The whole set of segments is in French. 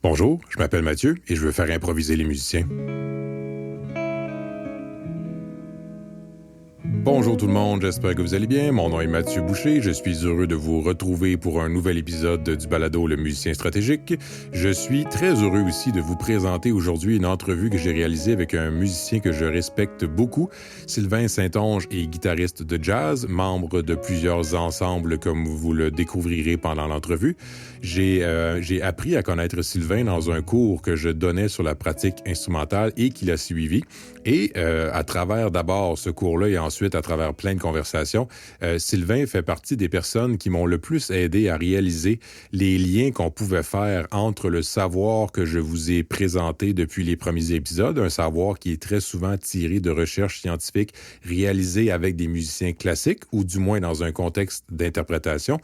Bonjour, je m'appelle Mathieu et je veux faire improviser les musiciens. Bonjour tout le monde, j'espère que vous allez bien. Mon nom est Mathieu Boucher, je suis heureux de vous retrouver pour un nouvel épisode du balado Le Musicien Stratégique. Je suis très heureux aussi de vous présenter aujourd'hui une entrevue que j'ai réalisée avec un musicien que je respecte beaucoup. Sylvain Saint-Onge est guitariste de jazz, membre de plusieurs ensembles comme vous le découvrirez pendant l'entrevue. J'ai appris à connaître Sylvain dans un cours que je donnais sur la pratique instrumentale et qu'il a suivi. Et à travers d'abord ce cours-là et ensuite à travers plein de conversations, Sylvain fait partie des personnes qui m'ont le plus aidé à réaliser les liens qu'on pouvait faire entre le savoir que je vous ai présenté depuis les premiers épisodes, un savoir qui est très souvent tiré de recherches scientifiques réalisées avec des musiciens classiques ou du moins dans un contexte d'interprétation,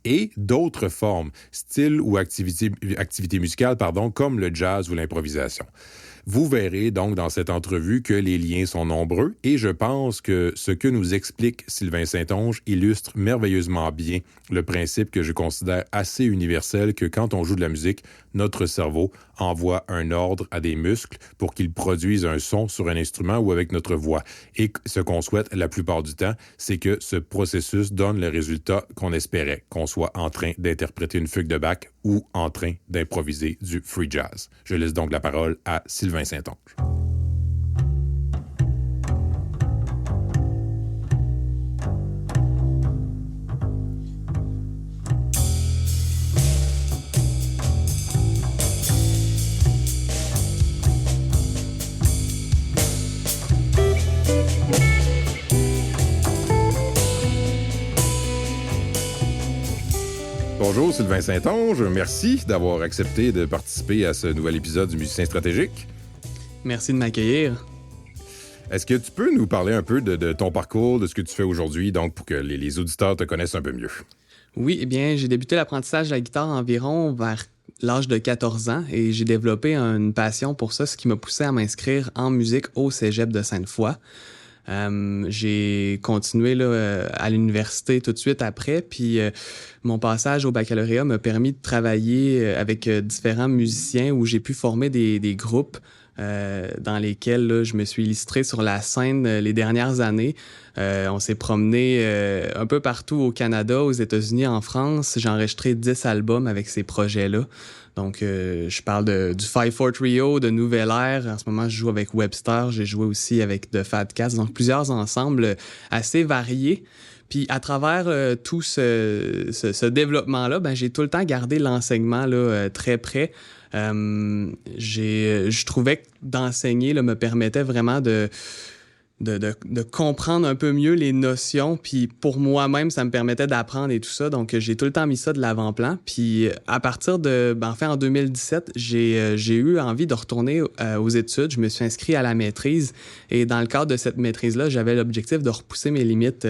et d'autres formes, styles ou activités musicales, comme le jazz ou l'improvisation. Vous verrez donc dans cette entrevue que les liens sont nombreux et je pense que ce que nous explique Sylvain Saint-Onge illustre merveilleusement bien le principe que je considère assez universel que quand on joue de la musique, notre cerveau envoie un ordre à des muscles pour qu'ils produisent un son sur un instrument ou avec notre voix. Et ce qu'on souhaite la plupart du temps, c'est que ce processus donne le résultat qu'on espérait, qu'on soit en train d'interpréter une fugue de Bach ou en train d'improviser du free jazz. Je laisse donc la parole à Sylvain Saint-Onge. Bonjour Sylvain Saint-Onge, merci d'avoir accepté de participer à ce nouvel épisode du Musicien Stratégique. Merci de m'accueillir. Est-ce que tu peux nous parler un peu de ton parcours, de ce que tu fais aujourd'hui, donc pour que les auditeurs te connaissent un peu mieux? Oui, eh bien, j'ai débuté l'apprentissage de la guitare environ vers l'âge de 14 ans et j'ai développé une passion pour ça, ce qui m'a poussé à m'inscrire en musique au Cégep de Sainte-Foy. J'ai continué à l'université tout de suite après, puis mon passage au baccalauréat m'a permis de travailler avec différents musiciens où j'ai pu former des groupes dans lesquels là, je me suis illustré sur la scène les dernières années. On s'est promené un peu partout au Canada, aux États-Unis, en France. J'ai enregistré 10 albums avec ces projets-là. Donc, je parle du 5/4 Trio, de Nouvelle Ère. En ce moment, je joue avec Webster. J'ai joué aussi avec The Fat Cats. Donc, plusieurs ensembles assez variés. Puis, à travers tout ce développement-là, j'ai tout le temps gardé l'enseignement là, très près. Je trouvais que d'enseigner là, me permettait vraiment de comprendre un peu mieux les notions, puis pour moi-même, ça me permettait d'apprendre et tout ça, donc j'ai tout le temps mis ça de l'avant-plan, puis à partir en 2017, j'ai eu envie de retourner aux études, je me suis inscrit à la maîtrise, et dans le cadre de cette maîtrise-là, j'avais l'objectif de repousser mes limites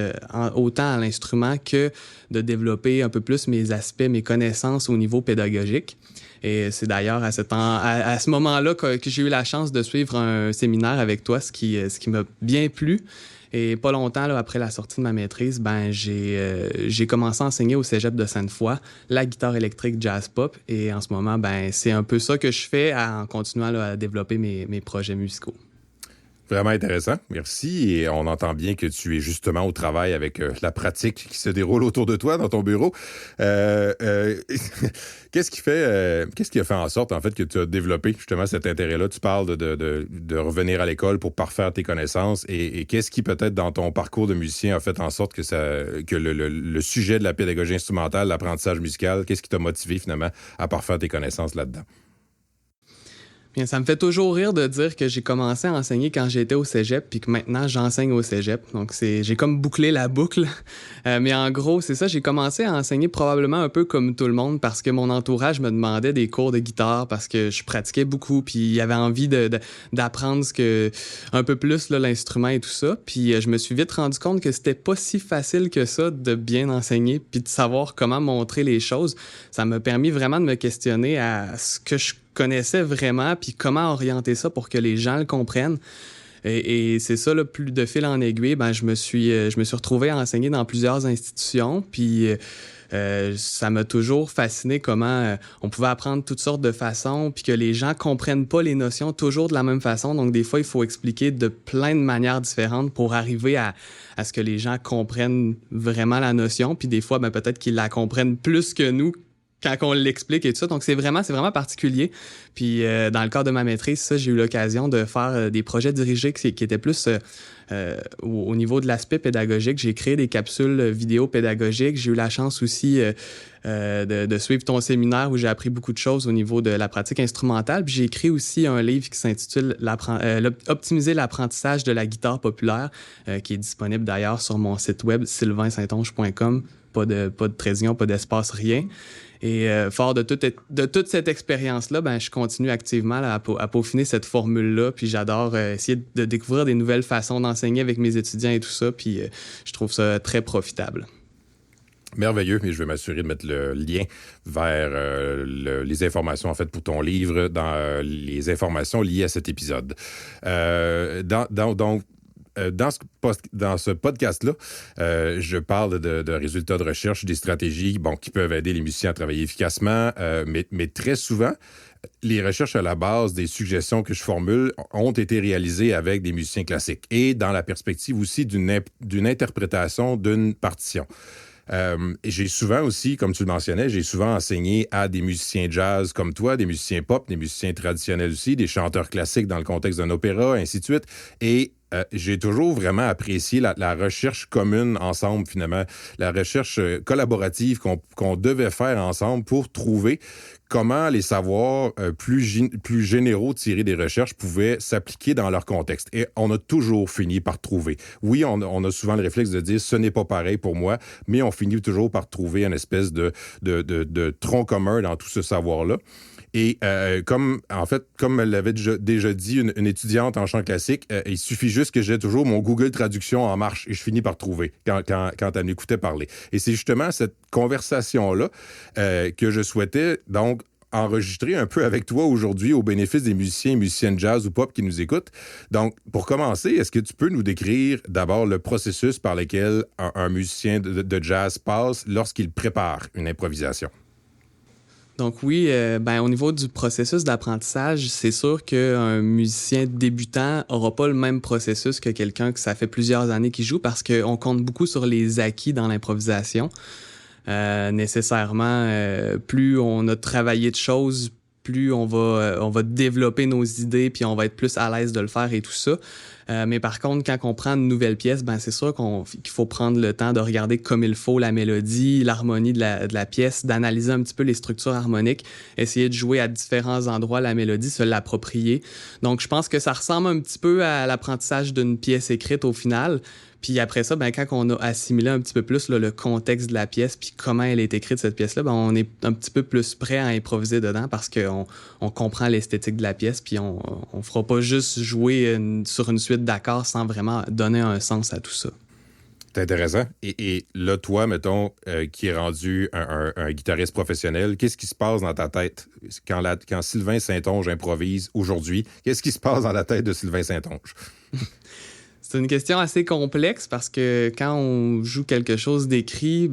autant à l'instrument que de développer un peu plus mes aspects, mes connaissances au niveau pédagogique. Et c'est d'ailleurs à ce moment-là que j'ai eu la chance de suivre un séminaire avec toi, ce qui m'a bien plu. Et pas longtemps là, après la sortie de ma maîtrise, j'ai commencé à enseigner au Cégep de Sainte-Foy la guitare électrique jazz pop. Et en ce moment, c'est un peu ça que je fais en continuant là, à développer mes projets musicaux. Vraiment intéressant, merci. Et on entend bien que tu es justement au travail avec la pratique qui se déroule autour de toi dans ton bureau. Qu'est-ce qui a fait en sorte, en fait, que tu as développé justement cet intérêt-là? Tu parles de revenir à l'école pour parfaire tes connaissances. Et qu'est-ce qui, peut-être, dans ton parcours de musicien, a fait en sorte que le sujet de la pédagogie instrumentale, l'apprentissage musical, qu'est-ce qui t'a motivé, finalement, à parfaire tes connaissances là-dedans? Bien, ça me fait toujours rire de dire que j'ai commencé à enseigner quand j'étais au cégep puis que maintenant j'enseigne au cégep. Donc j'ai comme bouclé la boucle. Mais en gros, c'est ça, j'ai commencé à enseigner probablement un peu comme tout le monde parce que mon entourage me demandait des cours de guitare parce que je pratiquais beaucoup puis il y avait envie d'apprendre un peu plus là, l'instrument et tout ça. Puis je me suis vite rendu compte que c'était pas si facile que ça de bien enseigner puis de savoir comment montrer les choses. Ça m'a permis vraiment de me questionner à ce que je connaissais vraiment, puis comment orienter ça pour que les gens le comprennent. Et c'est ça, là, plus de fil en aiguille, je me suis retrouvé à enseigner dans plusieurs institutions, puis ça m'a toujours fasciné comment on pouvait apprendre toutes sortes de façons, puis que les gens comprennent pas les notions toujours de la même façon. Donc, des fois, il faut expliquer de plein de manières différentes pour arriver à ce que les gens comprennent vraiment la notion. Puis des fois, ben, peut-être qu'ils la comprennent plus que nous quand on l'explique et tout ça. Donc, c'est vraiment particulier. Puis, dans le cadre de ma maîtrise, ça, j'ai eu l'occasion de faire des projets dirigés qui étaient plus au niveau de l'aspect pédagogique. J'ai créé des capsules vidéo pédagogiques. J'ai eu la chance aussi de suivre ton séminaire où j'ai appris beaucoup de choses au niveau de la pratique instrumentale. Puis, j'ai écrit aussi un livre qui s'intitule Optimiser l'apprentissage de la guitare populaire, qui est disponible d'ailleurs sur mon site web sylvainsaintonge.com. Pas de trait d'union, pas d'espace, rien. Et fort de toute cette expérience-là, ben, je continue activement là, à peaufiner cette formule-là. Puis j'adore essayer de découvrir des nouvelles façons d'enseigner avec mes étudiants et tout ça. Puis je trouve ça très profitable. Merveilleux, et je vais m'assurer de mettre le lien vers les informations en fait pour ton livre dans les informations liées à cet épisode. Dans ce podcast-là, je parle de résultats de recherche, des stratégies qui peuvent aider les musiciens à travailler efficacement, mais très souvent, les recherches à la base des suggestions que je formule ont été réalisées avec des musiciens classiques et dans la perspective aussi d'une interprétation d'une partition. J'ai souvent aussi, comme tu le mentionnais, j'ai souvent enseigné à des musiciens jazz comme toi, des musiciens pop, des musiciens traditionnels aussi, des chanteurs classiques dans le contexte d'un opéra, ainsi de suite. Et j'ai toujours vraiment apprécié la recherche commune ensemble, finalement, la recherche collaborative qu'on devait faire ensemble pour trouver comment les savoirs plus généraux tirés des recherches pouvaient s'appliquer dans leur contexte. Et on a toujours fini par trouver. Oui, on a souvent le réflexe de dire « ce n'est pas pareil pour moi », mais on finit toujours par trouver une espèce de tronc commun dans tout ce savoir-là. Et comme elle l'avait déjà dit une étudiante en chant classique, il suffit juste que j'ai toujours mon Google Traduction en marche et je finis par trouver quand elle m'écoutait parler. Et c'est justement cette conversation-là que je souhaitais donc enregistrer un peu avec toi aujourd'hui au bénéfice des musiciens et musiciennes jazz ou pop qui nous écoutent. Donc, pour commencer, est-ce que tu peux nous décrire d'abord le processus par lequel un musicien de jazz passe lorsqu'il prépare une improvisation? Donc oui, au niveau du processus d'apprentissage, c'est sûr qu'un musicien débutant aura pas le même processus que quelqu'un que ça fait plusieurs années qu'il joue parce qu'on compte beaucoup sur les acquis dans l'improvisation. Nécessairement, plus on a travaillé de choses, plus on va développer nos idées puis on va être plus à l'aise de le faire et tout ça. Mais par contre, quand on prend une nouvelle pièce, c'est sûr qu'il faut prendre le temps de regarder comme il faut la mélodie, l'harmonie de la pièce, d'analyser un petit peu les structures harmoniques, essayer de jouer à différents endroits la mélodie, se l'approprier. Donc, je pense que ça ressemble un petit peu à l'apprentissage d'une pièce écrite au final. Puis après ça, quand on a assimilé un petit peu plus le contexte de la pièce puis comment elle est écrite, cette pièce-là, on est un petit peu plus prêt à improviser dedans parce qu'on comprend l'esthétique de la pièce puis on fera pas juste jouer sur une suite d'accords sans vraiment donner un sens à tout ça. C'est intéressant. Et là, toi, mettons, qui est rendu un guitariste professionnel, qu'est-ce qui se passe dans ta tête quand Sylvain Saintonge improvise aujourd'hui? Qu'est-ce qui se passe dans la tête de Sylvain Saintonge? C'est une question assez complexe parce que quand on joue quelque chose d'écrit,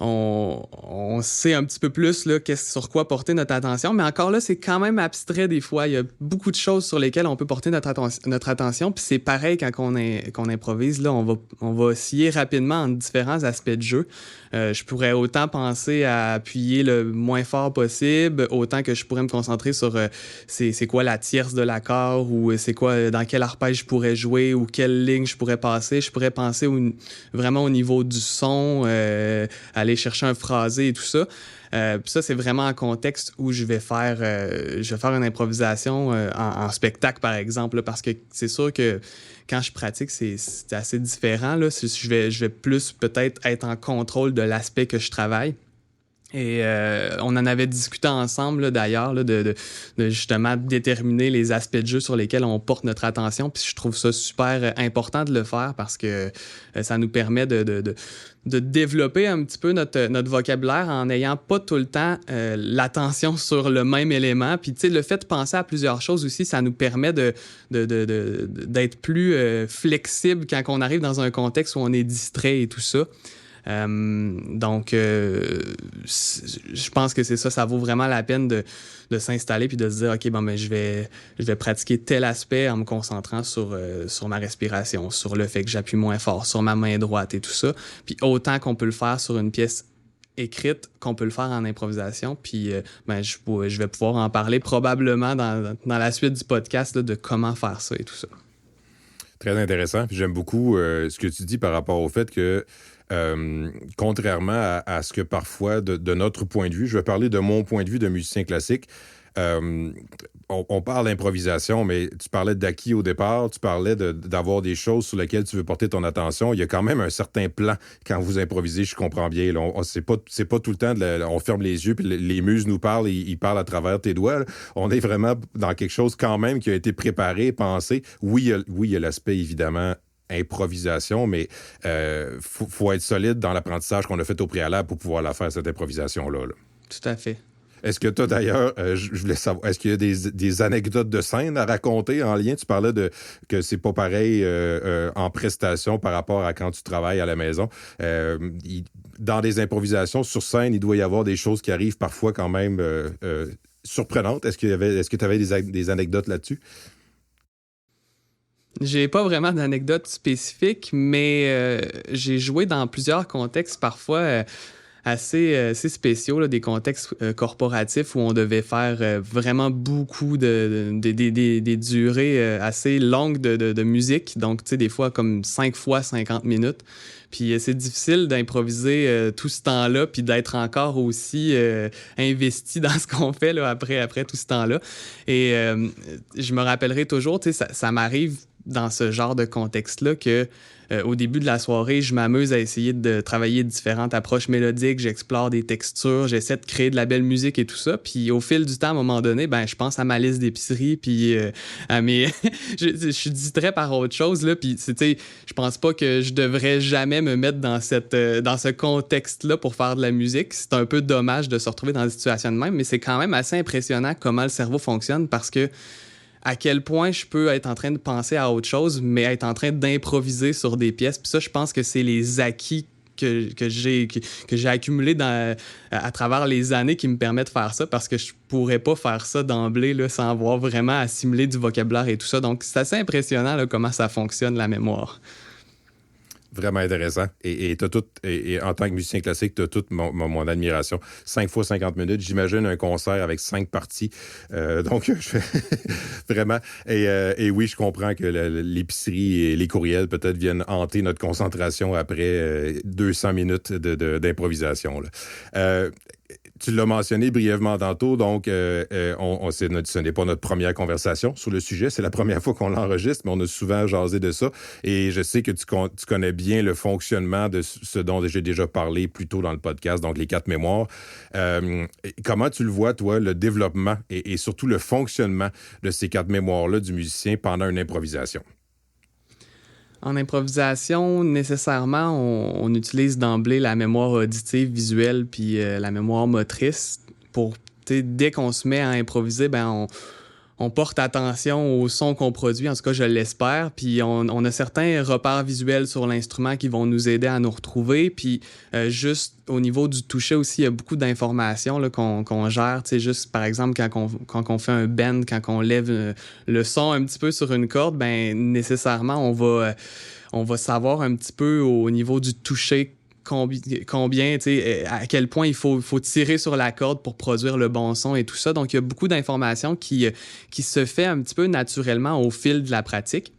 on sait un petit peu plus là, sur quoi porter notre attention, mais encore là, c'est quand même abstrait des fois. Il y a beaucoup de choses sur lesquelles on peut porter notre attention, puis c'est pareil quand qu'on improvise. Là, on va osciller rapidement en différents aspects de jeu. Je pourrais autant penser à appuyer le moins fort possible, autant que je pourrais me concentrer sur c'est quoi la tierce de l'accord, ou c'est quoi dans quel arpège je pourrais jouer, ou quelle ligne je pourrais passer. Je pourrais penser vraiment au niveau du son, aller chercher un phrasé et tout ça. Puis ça, c'est vraiment un contexte où je vais faire une improvisation en spectacle, par exemple, là, parce que c'est sûr que quand je pratique, c'est assez différent. Là. Je vais plus peut-être être en contrôle de l'aspect que je travaille. Et on en avait discuté ensemble là, d'ailleurs là, de justement déterminer les aspects de jeu sur lesquels on porte notre attention. Puis je trouve ça super important de le faire parce que ça nous permet de développer un petit peu notre vocabulaire en n'ayant pas tout le temps l'attention sur le même élément. Puis tu sais, le fait de penser à plusieurs choses aussi, ça nous permet d'être plus flexible quand on arrive dans un contexte où on est distrait et tout ça. Donc, je pense que c'est ça. Ça vaut vraiment la peine de s'installer puis de se dire, OK, bon, ben, je vais pratiquer tel aspect en me concentrant sur ma respiration, sur le fait que j'appuie moins fort, sur ma main droite et tout ça. Puis autant qu'on peut le faire sur une pièce écrite qu'on peut le faire en improvisation. Puis ben, je vais pouvoir en parler probablement dans la suite du podcast là, de comment faire ça et tout ça. Très intéressant. Puis j'aime beaucoup ce que tu dis par rapport au fait que, contrairement à ce que parfois, de notre point de vue, je vais parler de mon point de vue de musicien classique, on parle d'improvisation, mais tu parlais d'acquis au départ, tu parlais d'avoir des choses sur lesquelles tu veux porter ton attention. Il y a quand même un certain plan quand vous improvisez, je comprends bien. Là, c'est pas tout le temps, on ferme les yeux puis les muses nous parlent, ils parlent à travers tes doigts. Là. On est vraiment dans quelque chose quand même qui a été préparé, pensé. Oui, il y a l'aspect évidemment improvisation, mais faut être solide dans l'apprentissage qu'on a fait au préalable pour pouvoir la faire, cette improvisation-là. Là. Tout à fait. Est-ce que toi, d'ailleurs, je voulais savoir, est-ce qu'il y a des anecdotes de scène à raconter en lien? Tu parlais que c'est pas pareil en prestation par rapport à quand tu travailles à la maison. Dans des improvisations sur scène, il doit y avoir des choses qui arrivent parfois quand même surprenantes. Est-ce que tu avais des anecdotes là-dessus? J'ai pas vraiment d'anecdotes spécifiques, mais j'ai joué dans plusieurs contextes parfois assez spéciaux, là, des contextes corporatifs où on devait faire vraiment beaucoup des durées assez longues de musique. Donc, tu sais, des fois comme 5 fois 50 minutes. Puis c'est difficile d'improviser tout ce temps-là puis d'être encore aussi investi dans ce qu'on fait là, après tout ce temps-là. Et je me rappellerai toujours, tu sais, ça m'arrive dans ce genre de contexte-là que au début de la soirée, je m'amuse à essayer de travailler différentes approches mélodiques, j'explore des textures, j'essaie de créer de la belle musique et tout ça. Puis au fil du temps, à un moment donné, ben je pense à ma liste d'épicerie, puis à mes... je suis distrait par autre chose, là. Puis tu sais, je pense pas que je devrais jamais me mettre dans ce contexte-là pour faire de la musique. C'est un peu dommage de se retrouver dans des situations de même, mais c'est quand même assez impressionnant comment le cerveau fonctionne parce que à quel point je peux être en train de penser à autre chose, mais être en train d'improviser sur des pièces. Puis ça, je pense que c'est les acquis que j'ai accumulés à travers les années qui me permettent de faire ça, parce que je pourrais pas faire ça d'emblée là, sans avoir vraiment assimilé du vocabulaire et tout ça. Donc, c'est assez impressionnant là, comment ça fonctionne, la mémoire. Vraiment intéressant. Et en tant que musicien classique, tu as toute mon admiration. 5 fois 50 minutes, j'imagine un concert avec 5 parties. Donc, vraiment. Et oui, je comprends que l'épicerie et les courriels peut-être viennent hanter notre concentration après 200 minutes d'improvisation. Là. Tu l'as mentionné brièvement tantôt, donc ce n'est pas notre première conversation sur le sujet, c'est la première fois qu'on l'enregistre, mais on a souvent jasé de ça. Et je sais que tu connais bien le fonctionnement de ce dont j'ai déjà parlé plus tôt dans le podcast, donc les 4 mémoires. Comment tu le vois, toi, le développement et surtout le fonctionnement de ces 4 mémoires-là du musicien pendant une improvisation? En improvisation, nécessairement, on utilise d'emblée la mémoire auditive, visuelle, puis la mémoire motrice. Dès qu'on se met à improviser, ben on porte attention au son qu'on produit, en tout cas, je l'espère. Puis on a certains repères visuels sur l'instrument qui vont nous aider à nous retrouver. Puis juste au niveau du toucher aussi, il y a beaucoup d'informations là, qu'on gère. Tu sais, juste par exemple, quand on fait un bend, quand on lève le son un petit peu sur une corde, ben nécessairement, on va savoir un petit peu au niveau du toucher combien, tu sais, à quel point il faut tirer sur la corde pour produire le bon son et tout ça. Donc, il y a beaucoup d'informations qui se fait un petit peu naturellement au fil de la pratique.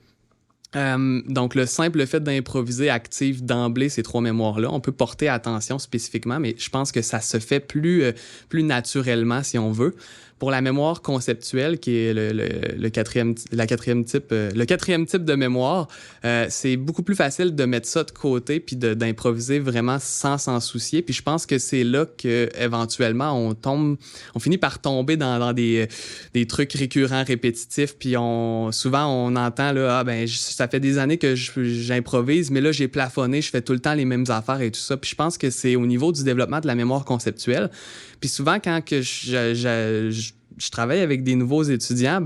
Donc, le simple fait d'improviser active d'emblée ces 3 mémoires-là, on peut porter attention spécifiquement, mais je pense que ça se fait plus naturellement, si on veut. Pour la mémoire conceptuelle, qui est le quatrième type de mémoire, c'est beaucoup plus facile de mettre ça de côté puis d'improviser vraiment sans s'en soucier. Puis je pense que c'est là que éventuellement on finit par tomber dans des trucs récurrents, répétitifs. Puis souvent on entend là, ça fait des années que j'improvise, mais là j'ai plafonné, je fais tout le temps les mêmes affaires et tout ça. Puis je pense que c'est au niveau du développement de la mémoire conceptuelle. Puis souvent quand que je travaille avec des nouveaux étudiants,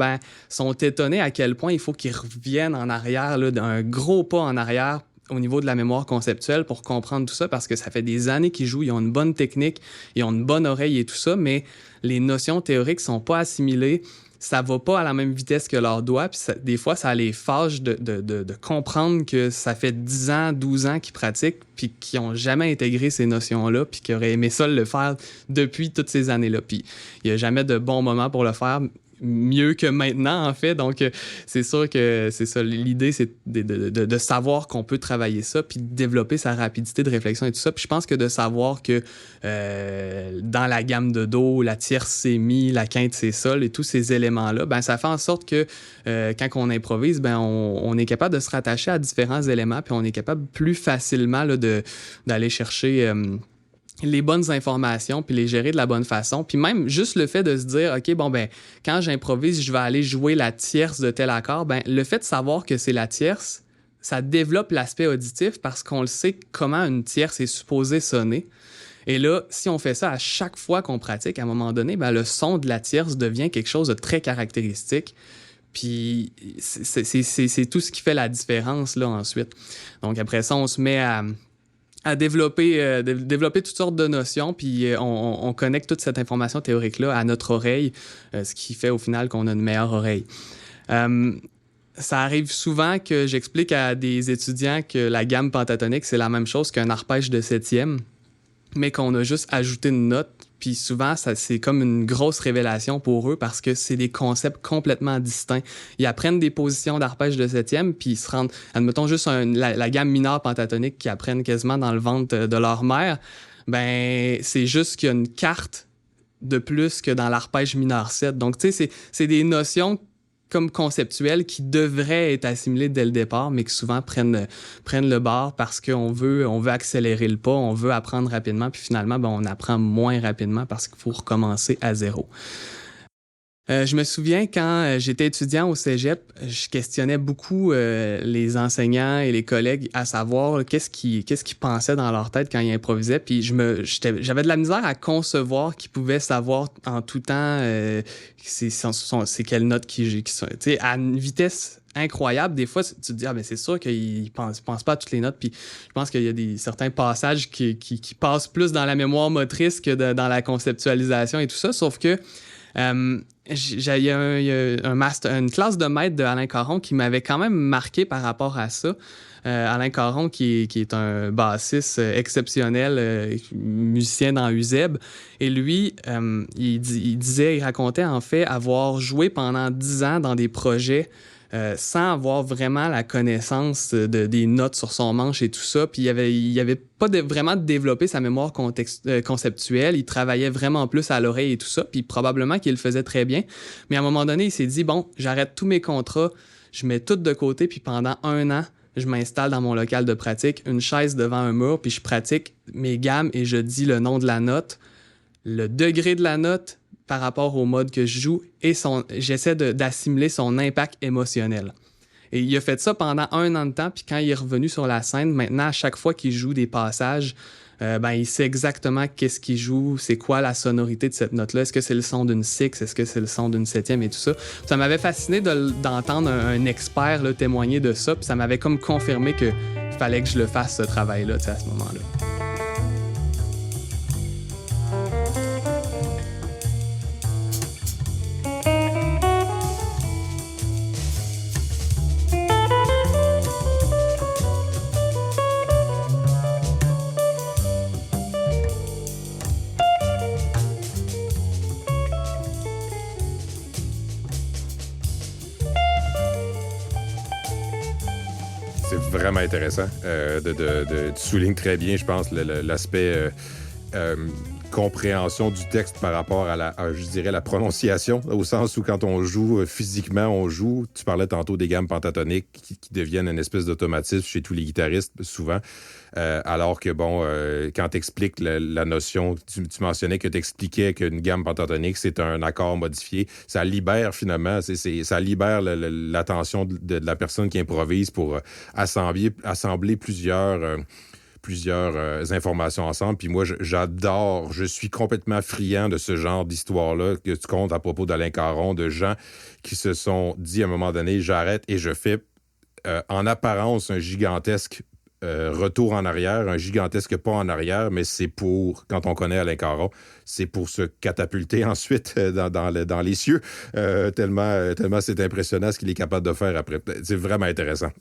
sont étonnés à quel point il faut qu'ils reviennent en arrière, là, d'un gros pas en arrière au niveau de la mémoire conceptuelle pour comprendre tout ça parce que ça fait des années qu'ils jouent, ils ont une bonne technique, ils ont une bonne oreille et tout ça, mais les notions théoriques sont pas assimilées, ça va pas à la même vitesse que leurs doigts, puis des fois, ça les fâche de comprendre que ça fait 10 ans, 12 ans qu'ils pratiquent, puis qu'ils ont jamais intégré ces notions-là, puis qu'ils auraient aimé ça le faire depuis toutes ces années-là. Puis il y a jamais de bon moment pour le faire, mieux que maintenant, en fait. Donc, c'est sûr que c'est ça. L'idée, c'est de savoir qu'on peut travailler ça, puis de développer sa rapidité de réflexion et tout ça. Puis je pense que de savoir que dans la gamme de Do, la tierce, c'est Mi, la quinte, c'est Sol, et tous ces éléments-là, ben ça fait en sorte que quand on improvise, ben on est capable de se rattacher à différents éléments, puis on est capable plus facilement là, d'aller chercher... les bonnes informations, puis les gérer de la bonne façon. Puis même juste le fait de se dire, OK, bon, ben quand j'improvise, je vais aller jouer la tierce de tel accord, ben le fait de savoir que c'est la tierce, ça développe l'aspect auditif parce qu'on le sait comment une tierce est supposée sonner. Et là, si on fait ça à chaque fois qu'on pratique, à un moment donné, ben le son de la tierce devient quelque chose de très caractéristique. Puis c'est tout ce qui fait la différence, là, ensuite. Donc après ça, on se met à développer toutes sortes de notions, puis on connecte toute cette information théorique-là à notre oreille, ce qui fait au final qu'on a une meilleure oreille. Ça arrive souvent que j'explique à des étudiants que la gamme pentatonique, c'est la même chose qu'un arpège de septième, mais qu'on a juste ajouté une note. Puis souvent, c'est comme une grosse révélation pour eux parce que c'est des concepts complètement distincts. Ils apprennent des positions d'arpège de septième, puis ils se rendent, admettons juste la gamme mineure pentatonique qu'ils apprennent quasiment dans le ventre de leur mère. Ben, c'est juste qu'il y a une carte de plus que dans l'arpège mineur 7. Donc, tu sais, c'est des notions comme conceptuelles qui devraient être assimilées dès le départ, mais qui souvent prennent le bord parce qu'on veut accélérer le pas, on veut apprendre rapidement, puis finalement, ben, on apprend moins rapidement parce qu'il faut recommencer à zéro. Je me souviens quand j'étais étudiant au cégep, je questionnais beaucoup les enseignants et les collègues à savoir qu'est-ce qu'ils pensaient dans leur tête quand ils improvisaient. Puis j'avais de la misère à concevoir qu'ils pouvaient savoir en tout temps c'est quelles notes qui sont. Tu sais, à une vitesse incroyable. Des fois, tu te dis, ben c'est sûr qu'ils pensent pas à toutes les notes. Puis je pense qu'il y a certains passages qui passent plus dans la mémoire motrice que dans la conceptualisation et tout ça. Sauf que il y a une classe de maître de Alain Caron qui m'avait quand même marqué par rapport à ça. Alain Caron, qui est un bassiste exceptionnel, musicien dans UZEB. Et lui, il racontait en fait avoir joué pendant 10 ans dans des projets sans avoir vraiment la connaissance des notes sur son manche et tout ça. Puis il avait pas vraiment développé sa mémoire conceptuelle. Il travaillait vraiment plus à l'oreille et tout ça. Puis probablement qu'il le faisait très bien. Mais à un moment donné, il s'est dit, bon, j'arrête tous mes contrats, je mets tout de côté, puis pendant 1 an, je m'installe dans mon local de pratique, une chaise devant un mur, puis je pratique mes gammes et je dis le nom de la note, le degré de la note, par rapport au mode que je joue et j'essaie d'assimiler son impact émotionnel. Et il a fait ça pendant 1 an de temps, puis quand il est revenu sur la scène, maintenant, à chaque fois qu'il joue des passages, il sait exactement qu'est-ce qu'il joue, c'est quoi la sonorité de cette note-là, est-ce que c'est le son d'une six, est-ce que c'est le son d'une septième et tout ça. Ça m'avait fasciné d'entendre un expert là, témoigner de ça, puis ça m'avait comme confirmé qu'il fallait que je le fasse, ce travail-là, à ce moment-là. C'est vraiment intéressant. Tu soulignes très bien, je pense, l'aspect compréhension du texte par rapport à je dirais, la prononciation, au sens où quand on joue physiquement, on joue. Tu parlais tantôt des gammes pentatoniques qui deviennent une espèce d'automatisme chez tous les guitaristes, souvent. Alors que, quand tu expliques la notion, tu mentionnais que tu expliquais qu'une gamme pentatonique, c'est un accord modifié. Ça libère, finalement, ça libère l'attention de la personne qui improvise pour assembler plusieurs informations ensemble. Puis moi, j'adore, je suis complètement friand de ce genre d'histoire-là que tu comptes à propos d'Alain Caron, de gens qui se sont dit à un moment donné, j'arrête et je fais en apparence un gigantesque retour en arrière, un gigantesque pas en arrière, mais c'est pour, quand on connaît Alain Caron, c'est pour se catapulter ensuite dans les cieux, tellement c'est impressionnant ce qu'il est capable de faire après. C'est vraiment intéressant.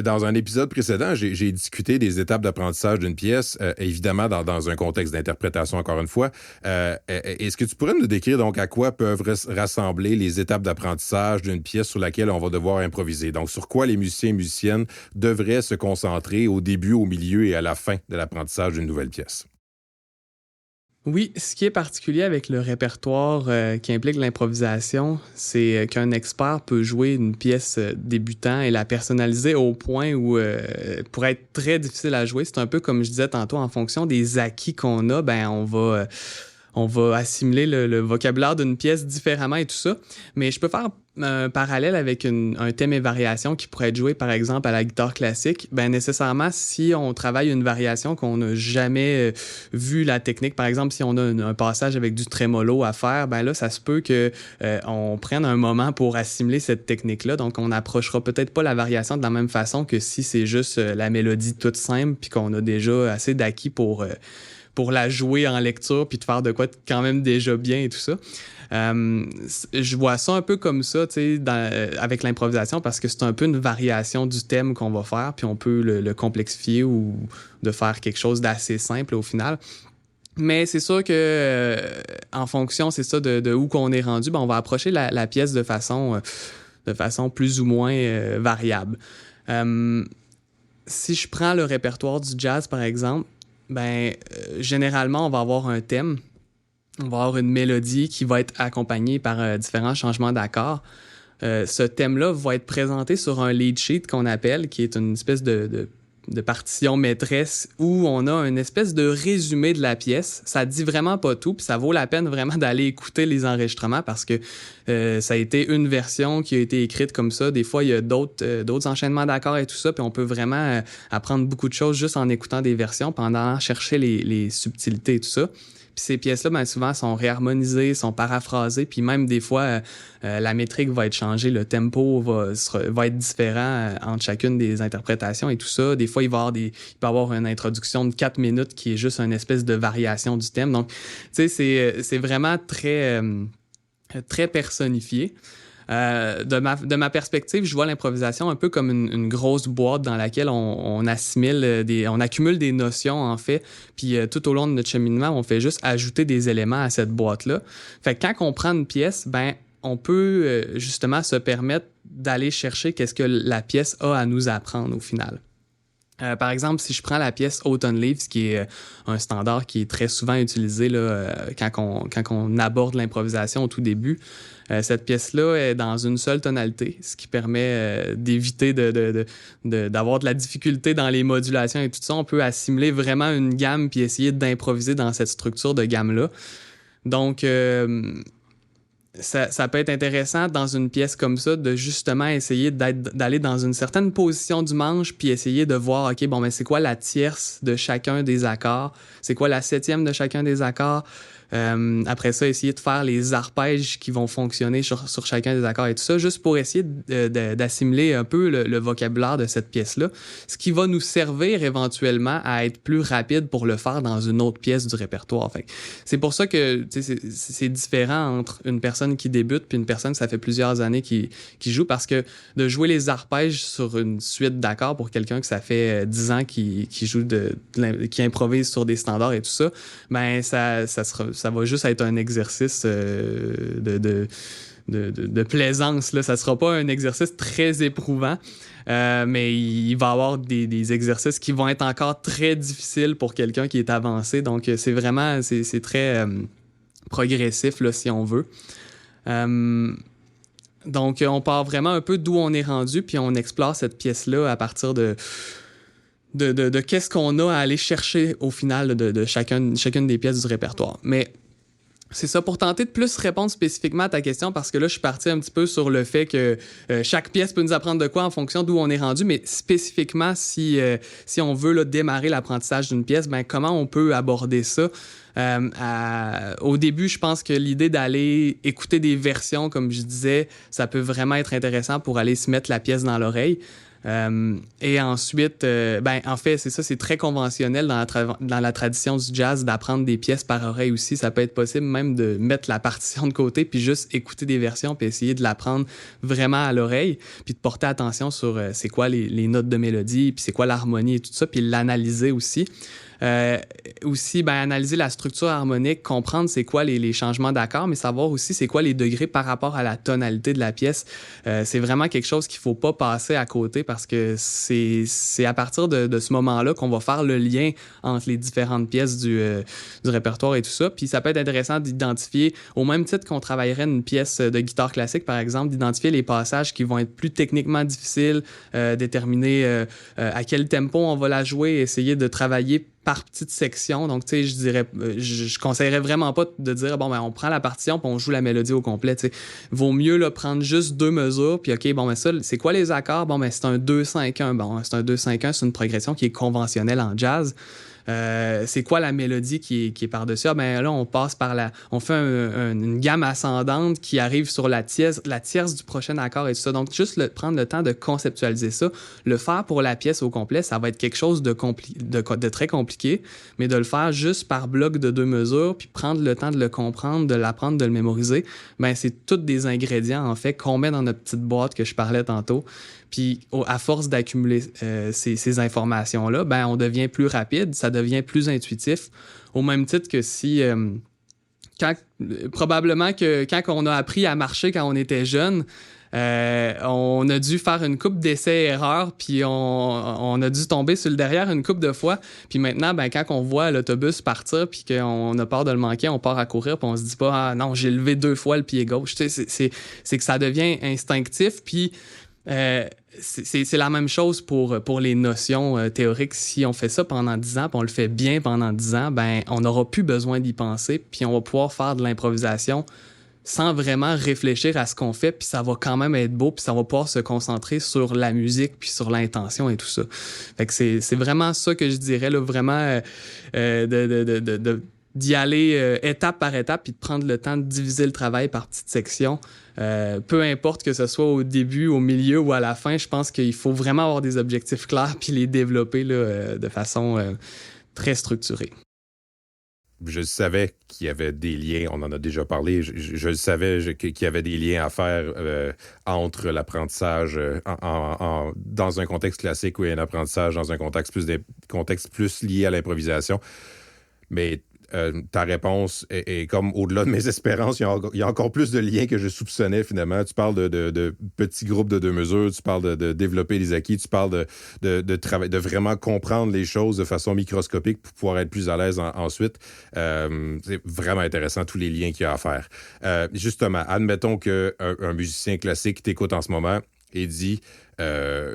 Dans un épisode précédent, j'ai discuté des étapes d'apprentissage d'une pièce, évidemment dans un contexte d'interprétation, encore une fois. Est-ce que tu pourrais nous décrire donc à quoi peuvent rassembler les étapes d'apprentissage d'une pièce sur laquelle on va devoir improviser? Donc, sur quoi les musiciens et musiciennes devraient se concentrer au début, au milieu et à la fin de l'apprentissage d'une nouvelle pièce? Oui, ce qui est particulier avec le répertoire qui implique l'improvisation, c'est qu'un expert peut jouer une pièce débutant et la personnaliser au point où pourrait être très difficile à jouer. C'est un peu comme je disais tantôt, en fonction des acquis qu'on a, on va assimiler le vocabulaire d'une pièce différemment et tout ça. Mais je peux faire un parallèle avec un thème et variation qui pourrait être joué, par exemple, à la guitare classique. Ben nécessairement, si on travaille une variation qu'on n'a jamais vu la technique, par exemple, si on a un passage avec du trémolo à faire, ben là, ça se peut que on prenne un moment pour assimiler cette technique-là. Donc, on n'approchera peut-être pas la variation de la même façon que si c'est juste la mélodie toute simple puis qu'on a déjà assez d'acquis pour la jouer en lecture puis de faire de quoi quand même déjà bien et tout ça. Je vois ça un peu comme ça, tu sais, avec l'improvisation parce que c'est un peu une variation du thème qu'on va faire puis on peut le complexifier ou de faire quelque chose d'assez simple au final. Mais c'est sûr que en fonction, c'est ça, de où qu'on est rendu, ben on va approcher la pièce de façon plus ou moins variable. Si je prends le répertoire du jazz, par exemple, généralement, on va avoir un thème, on va avoir une mélodie qui va être accompagnée par différents changements d'accords. Ce thème-là va être présenté sur un lead sheet qu'on appelle, qui est une espèce de partition maîtresse où on a une espèce de résumé de la pièce. Ça dit vraiment pas tout, puis ça vaut la peine vraiment d'aller écouter les enregistrements parce que ça a été une version qui a été écrite comme ça. Des fois, il y a d'autres enchaînements d'accords et tout ça, puis on peut vraiment apprendre beaucoup de choses juste en écoutant des versions, puis en allant chercher les subtilités et tout ça. Puis ces pièces-là, ben, souvent, sont réharmonisées, sont paraphrasées, puis même des fois, la métrique va être changée, le tempo va être différent entre chacune des interprétations et tout ça. Des fois, il peut y avoir une introduction de 4 minutes qui est juste une espèce de variation du thème. Donc, tu sais, c'est vraiment très, très personnifié. De ma perspective, je vois l'improvisation un peu comme une grosse boîte dans laquelle on accumule des notions, en fait, puis tout au long de notre cheminement, on fait juste ajouter des éléments à cette boîte-là. Fait que quand on prend une pièce, ben on peut justement se permettre d'aller chercher qu'est-ce que la pièce a à nous apprendre au final. Par exemple, si je prends la pièce Autumn Leaves, qui est un standard qui est très souvent utilisé là, quand on aborde l'improvisation au tout début, cette pièce-là est dans une seule tonalité, ce qui permet d'éviter d'avoir de la difficulté dans les modulations et tout ça. On peut assimiler vraiment une gamme puis essayer d'improviser dans cette structure de gamme-là. Donc, ça peut être intéressant dans une pièce comme ça de justement essayer d'aller dans une certaine position du manche puis essayer de voir, OK, bon, mais c'est quoi la tierce de chacun des accords? C'est quoi la septième de chacun des accords? Après ça, essayer de faire les arpèges qui vont fonctionner sur chacun des accords et tout ça, juste pour essayer d'assimiler un peu le vocabulaire de cette pièce-là, ce qui va nous servir éventuellement à être plus rapide pour le faire dans une autre pièce du répertoire. Fait que c'est pour ça que c'est différent entre une personne qui débute puis une personne ça fait plusieurs années qui joue, parce que de jouer les arpèges sur une suite d'accords pour quelqu'un que ça fait 10 ans qui joue qui improvise sur des standards et tout ça, ben ça va juste être un exercice de plaisance. Là. Ça sera pas un exercice très éprouvant, mais il va y avoir des exercices qui vont être encore très difficiles pour quelqu'un qui est avancé. Donc, c'est vraiment c'est très progressif, là, si on veut. Donc, on part vraiment un peu d'où on est rendu, puis on explore cette pièce-là à partir de qu'est-ce qu'on a à aller chercher au final de chacune des pièces du répertoire. Mais c'est ça, pour tenter de plus répondre spécifiquement à ta question, parce que là, je suis parti un petit peu sur le fait que chaque pièce peut nous apprendre de quoi en fonction d'où on est rendu, mais spécifiquement, si on veut là, démarrer l'apprentissage d'une pièce, ben comment on peut aborder ça? Au début, je pense que l'idée d'aller écouter des versions, comme je disais, ça peut vraiment être intéressant pour aller se mettre la pièce dans l'oreille. Et ensuite, en fait, c'est ça, c'est très conventionnel dans la tradition du jazz d'apprendre des pièces par oreille aussi. Ça peut être possible même de mettre la partition de côté puis juste écouter des versions puis essayer de l'apprendre vraiment à l'oreille puis de porter attention sur c'est quoi les notes de mélodie puis c'est quoi l'harmonie et tout ça puis l'analyser aussi. Analyser la structure harmonique, comprendre c'est quoi les changements d'accords, mais savoir aussi c'est quoi les degrés par rapport à la tonalité de la pièce. C'est vraiment quelque chose qu'il faut pas passer à côté parce que c'est à partir de ce moment-là qu'on va faire le lien entre les différentes pièces du répertoire et tout ça. Puis ça peut être intéressant d'identifier, au même titre qu'on travaillerait une pièce de guitare classique, par exemple, d'identifier les passages qui vont être plus techniquement difficiles, déterminer à quel tempo on va la jouer, essayer de travailler par petites sections. Donc, tu sais, je dirais, je conseillerais vraiment pas de dire, bon, ben, on prend la partition puis on joue la mélodie au complet, tu sais. Vaut mieux, là, prendre juste 2 mesures puis, OK, bon, ben, ça, c'est quoi les accords? Bon, ben, c'est un 2-5-1. Bon, c'est un 2-5-1, c'est une progression qui est conventionnelle en jazz. C'est quoi la mélodie qui est par-dessus? Ah, ben là, on fait une gamme ascendante qui arrive sur la tierce du prochain accord et tout ça. Donc, juste prendre le temps de conceptualiser ça. Le faire pour la pièce au complet, ça va être quelque chose de très compliqué, mais de le faire juste par bloc de 2 mesures, puis prendre le temps de le comprendre, de l'apprendre, de le mémoriser, ben c'est tous des ingrédients, en fait, qu'on met dans notre petite boîte que je parlais tantôt. Puis, à force d'accumuler ces informations-là, ben on devient plus rapide, ça devient plus intuitif, au même titre que si... probablement que quand on a appris à marcher quand on était jeune, on a dû faire une couple d'essais-erreurs, puis on a dû tomber sur le derrière une couple de fois. Puis maintenant, ben, quand on voit l'autobus partir, puis qu'on a peur de le manquer, on part à courir, puis on se dit pas « Ah non, j'ai levé 2 fois le pied gauche ». Tu sais, c'est que ça devient instinctif, puis... c'est la même chose pour les notions théoriques. Si on fait ça pendant 10 ans, puis on le fait bien pendant 10 ans, ben on n'aura plus besoin d'y penser, puis on va pouvoir faire de l'improvisation sans vraiment réfléchir à ce qu'on fait, puis ça va quand même être beau, puis ça va pouvoir se concentrer sur la musique, puis sur l'intention et tout ça. Fait que c'est vraiment ça que je dirais, là, vraiment d'y aller étape par étape, puis de prendre le temps de diviser le travail par petites sections. Peu importe que ce soit au début, au milieu ou à la fin, je pense qu'il faut vraiment avoir des objectifs clairs puis les développer là, de façon très structurée. Je savais qu'il y avait des liens, on en a déjà parlé, je savais qu'il y avait des liens à faire entre l'apprentissage dans un contexte classique ou un apprentissage dans un contexte plus lié à l'improvisation. Mais ta réponse est comme au-delà de mes espérances. Il y a encore plus de liens que je soupçonnais finalement. Tu parles de petits groupes de 2 mesures, tu parles de développer les acquis, tu parles de vraiment comprendre les choses de façon microscopique pour pouvoir être plus à l'aise ensuite. C'est vraiment intéressant tous les liens qu'il y a à faire. Justement, admettons qu'un musicien classique t'écoute en ce moment et dit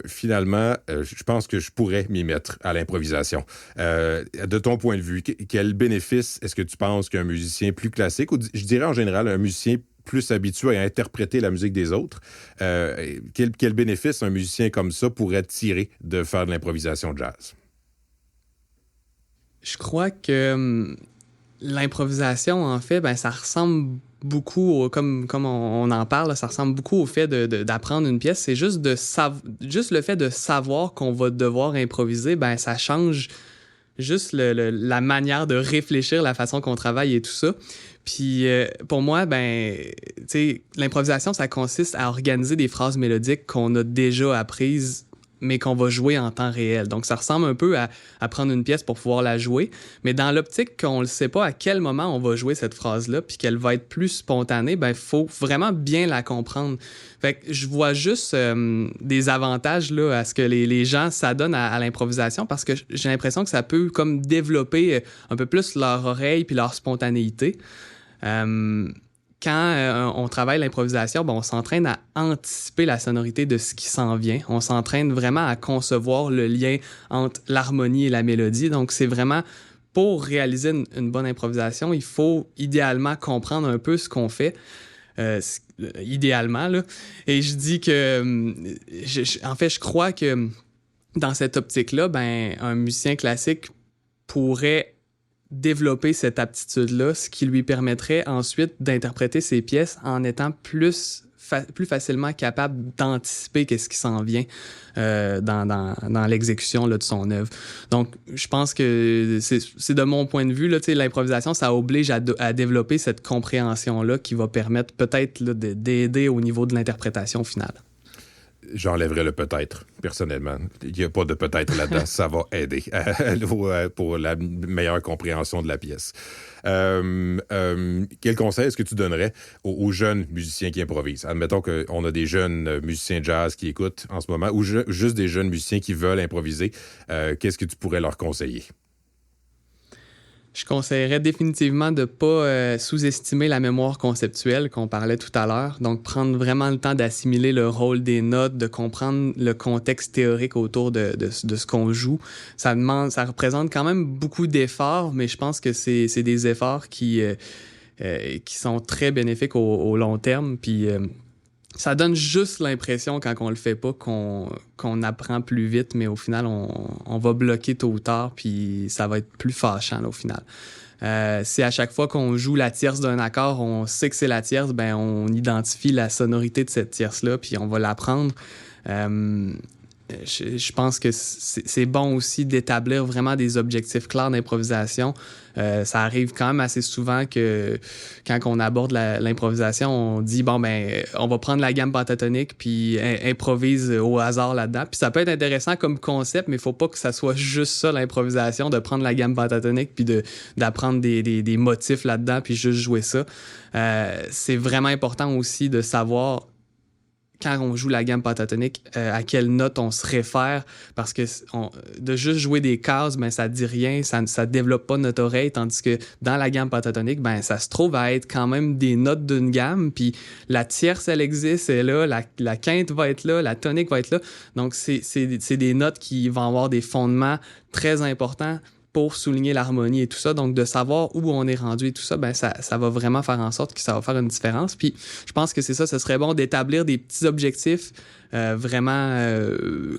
finalement, je pense que je pourrais m'y mettre à l'improvisation. De ton point de vue, quel bénéfice est-ce que tu penses qu'un musicien plus classique, ou je dirais en général un musicien plus habitué à interpréter la musique des autres, quel bénéfice un musicien comme ça pourrait tirer de faire de l'improvisation jazz? Je crois que l'improvisation, en fait, ben ça ressemble beaucoup, comme on en parle, ça ressemble beaucoup au fait d'apprendre une pièce. C'est juste juste le fait de savoir qu'on va devoir improviser, ben ça change juste la manière de réfléchir, la façon qu'on travaille et tout ça. Puis pour moi, ben, tu sais, l'improvisation, ça consiste à organiser des phrases mélodiques qu'on a déjà apprises, mais qu'on va jouer en temps réel. Donc, ça ressemble un peu à prendre une pièce pour pouvoir la jouer, mais dans l'optique qu'on ne sait pas à quel moment on va jouer cette phrase-là, puis qu'elle va être plus spontanée, ben, il faut vraiment bien la comprendre. Fait que je vois juste des avantages là, à ce que les gens s'adonnent à l'improvisation, parce que j'ai l'impression que ça peut comme développer un peu plus leur oreille puis leur spontanéité. Quand on travaille l'improvisation, ben, on s'entraîne à anticiper la sonorité de ce qui s'en vient. On s'entraîne vraiment à concevoir le lien entre l'harmonie et la mélodie. Donc, c'est vraiment, pour réaliser une bonne improvisation, il faut idéalement comprendre un peu ce qu'on fait. Idéalement, là. Et je dis que, en fait, je crois que dans cette optique-là, ben, un musicien classique pourrait développer cette aptitude-là, ce qui lui permettrait ensuite d'interpréter ses pièces en étant plus plus facilement capable d'anticiper qu'est-ce qui s'en vient dans l'exécution là, de son œuvre. Donc, je pense que c'est de mon point de vue, là, l'improvisation, ça oblige à développer cette compréhension-là qui va permettre peut-être là, d'aider au niveau de l'interprétation finale. J'enlèverais le peut-être, personnellement. Il n'y a pas de peut-être là-dedans. Ça va aider pour la meilleure compréhension de la pièce. Quel conseil est-ce que tu donnerais aux jeunes musiciens qui improvisent? Admettons qu'on a des jeunes musiciens jazz qui écoutent en ce moment ou juste des jeunes musiciens qui veulent improviser. Qu'est-ce que tu pourrais leur conseiller? Je conseillerais définitivement de ne pas sous-estimer la mémoire conceptuelle qu'on parlait tout à l'heure. Donc, prendre vraiment le temps d'assimiler le rôle des notes, de comprendre le contexte théorique autour de ce qu'on joue. Ça représente quand même beaucoup d'efforts, mais je pense que c'est des efforts qui sont très bénéfiques au long terme. Puis, ça donne juste l'impression, quand on le fait pas, qu'on apprend plus vite, mais au final, on va bloquer tôt ou tard, puis ça va être plus fâchant, là, au final. Si à chaque fois qu'on joue la tierce d'un accord, on sait que c'est la tierce, ben on identifie la sonorité de cette tierce-là, puis on va l'apprendre. Je pense que c'est bon aussi d'établir vraiment des objectifs clairs d'improvisation. Ça arrive quand même assez souvent que quand on aborde l'improvisation, on dit bon ben on va prendre la gamme pentatonique puis improvise au hasard là-dedans. Puis ça peut être intéressant comme concept, mais il faut pas que ça soit juste ça l'improvisation, de prendre la gamme pentatonique puis d'apprendre des motifs là-dedans puis juste jouer ça. C'est vraiment important aussi de savoir quand on joue la gamme pentatonique, à quelle note on se réfère, parce que de juste jouer des cases, ben ça dit rien, ça développe pas notre oreille, tandis que dans la gamme pentatonique, ben ça se trouve à être quand même des notes d'une gamme, puis la tierce, elle existe, elle est là, la quinte va être là, la tonique va être là, donc c'est des notes qui vont avoir des fondements très importants pour souligner l'harmonie et tout ça. Donc, de savoir où on est rendu et tout ça, ben ça va vraiment faire en sorte que ça va faire une différence. Puis, je pense que c'est ça, ce serait bon d'établir des petits objectifs vraiment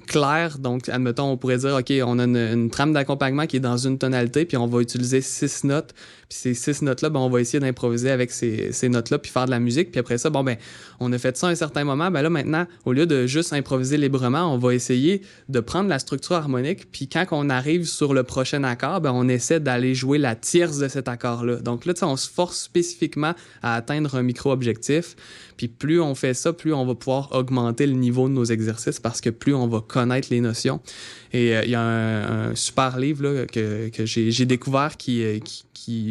clairs. Donc, admettons, on pourrait dire, OK, on a une trame d'accompagnement qui est dans une tonalité, puis on va utiliser 6 notes. Puis ces 6 notes-là, ben, on va essayer d'improviser avec ces notes-là, puis faire de la musique. Puis après ça, bon, ben, on a fait ça à un certain moment. Ben là, maintenant, au lieu de juste improviser librement, on va essayer de prendre la structure harmonique. Puis quand on arrive sur le prochain accord, ben, on essaie d'aller jouer la tierce de cet accord-là. Donc là, tu sais, on se force spécifiquement à atteindre un micro-objectif. Puis plus on fait ça, plus on va pouvoir augmenter le niveau de nos exercices parce que plus on va connaître les notions. Et il y a un super livre là, que j'ai découvert qui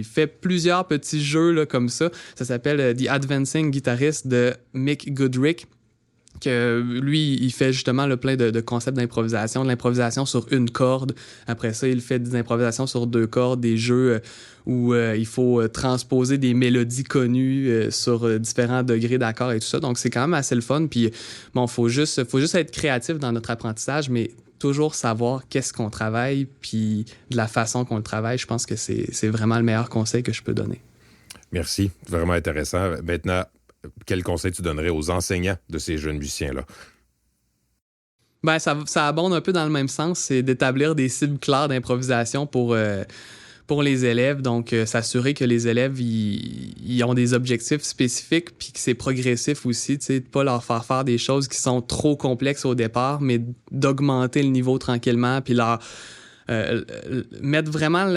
fait plusieurs petits jeux là, comme ça. Ça s'appelle The Advancing Guitarist de Mick Goodrick. Que lui, il fait justement le plein de concepts d'improvisation, de l'improvisation sur une corde. Après ça, il fait des improvisations sur 2 cordes, des jeux où il faut transposer des mélodies connues sur différents degrés d'accord et tout ça. Donc, c'est quand même assez le fun. Puis, bon, faut juste être créatif dans notre apprentissage, mais toujours savoir qu'est-ce qu'on travaille, puis de la façon qu'on le travaille. Je pense que c'est vraiment le meilleur conseil que je peux donner. Merci, vraiment intéressant. Maintenant, quel conseil tu donnerais aux enseignants de ces jeunes musiciens-là? Ben, ça abonde un peu dans le même sens, c'est d'établir des cibles claires d'improvisation pour les élèves. Donc, s'assurer que les élèves, ils ont des objectifs spécifiques puis que c'est progressif aussi, tu sais, de pas leur faire des choses qui sont trop complexes au départ, mais d'augmenter le niveau tranquillement puis leur mettre vraiment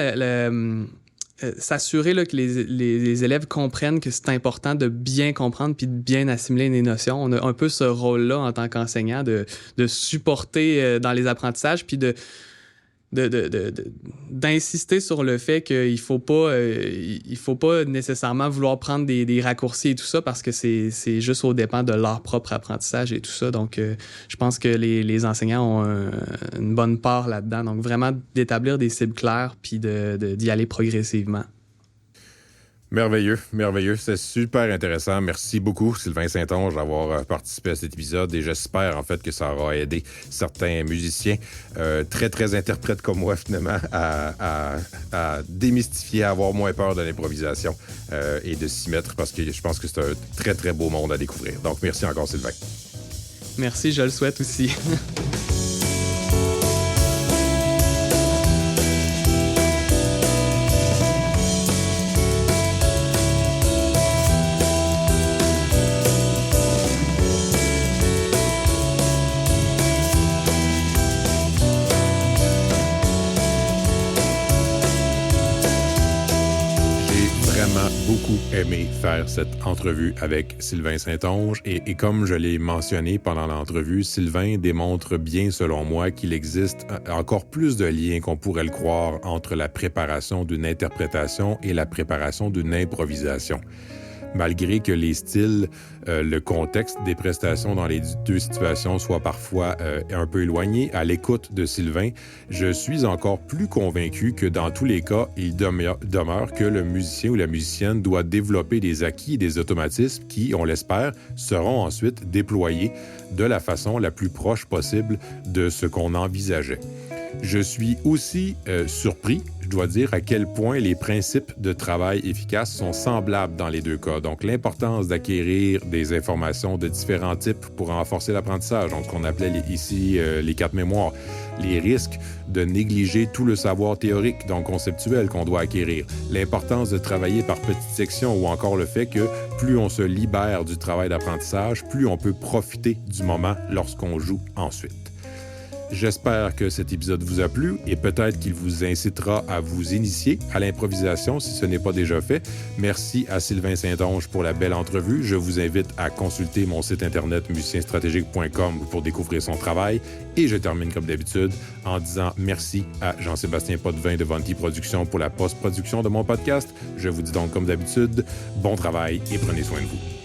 s'assurer là, que les élèves comprennent que c'est important de bien comprendre puis de bien assimiler les notions. On a un peu ce rôle-là en tant qu'enseignant de supporter dans les apprentissages puis d'insister sur le fait qu'il faut pas nécessairement vouloir prendre des raccourcis et tout ça parce que c'est juste au dépend de leur propre apprentissage et tout ça. Donc, je pense que les enseignants ont une bonne part là-dedans. Donc, vraiment d'établir des cibles claires puis d'y aller progressivement. Merveilleux, merveilleux. C'est super intéressant. Merci beaucoup, Sylvain Saint-Onge, d'avoir participé à cet épisode et j'espère, en fait, que ça aura aidé certains musiciens très, très interprètes comme moi, finalement, à démystifier, à avoir moins peur de l'improvisation et de s'y mettre parce que je pense que c'est un très, très beau monde à découvrir. Donc, merci encore, Sylvain. Merci, je le souhaite aussi. aimé faire cette entrevue avec Sylvain Saint-Onge et comme je l'ai mentionné pendant l'entrevue, Sylvain démontre bien, selon moi, qu'il existe encore plus de liens qu'on pourrait le croire entre la préparation d'une interprétation et la préparation d'une improvisation. Malgré que les styles, le contexte des prestations dans les deux situations soient parfois un peu éloignés, à l'écoute de Sylvain, je suis encore plus convaincu que dans tous les cas, il demeure que le musicien ou la musicienne doit développer des acquis et des automatismes qui, on l'espère, seront ensuite déployés de la façon la plus proche possible de ce qu'on envisageait. Je suis aussi surpris, je dois dire, à quel point les principes de travail efficace sont semblables dans les deux cas. Donc, l'importance d'acquérir des informations de différents types pour renforcer l'apprentissage, donc ce qu'on appelait ici les 4 mémoires. Les risques de négliger tout le savoir théorique, donc conceptuel, qu'on doit acquérir. L'importance de travailler par petites sections ou encore le fait que plus on se libère du travail d'apprentissage, plus on peut profiter du moment lorsqu'on joue ensuite. J'espère que cet épisode vous a plu et peut-être qu'il vous incitera à vous initier à l'improvisation si ce n'est pas déjà fait. Merci à Sylvain Saint-Onge pour la belle entrevue. Je vous invite à consulter mon site internet musicienstratégique.com pour découvrir son travail. Et je termine comme d'habitude en disant merci à Jean-Sébastien Potvin de Vonti Productions pour la post-production de mon podcast. Je vous dis donc comme d'habitude, bon travail et prenez soin de vous.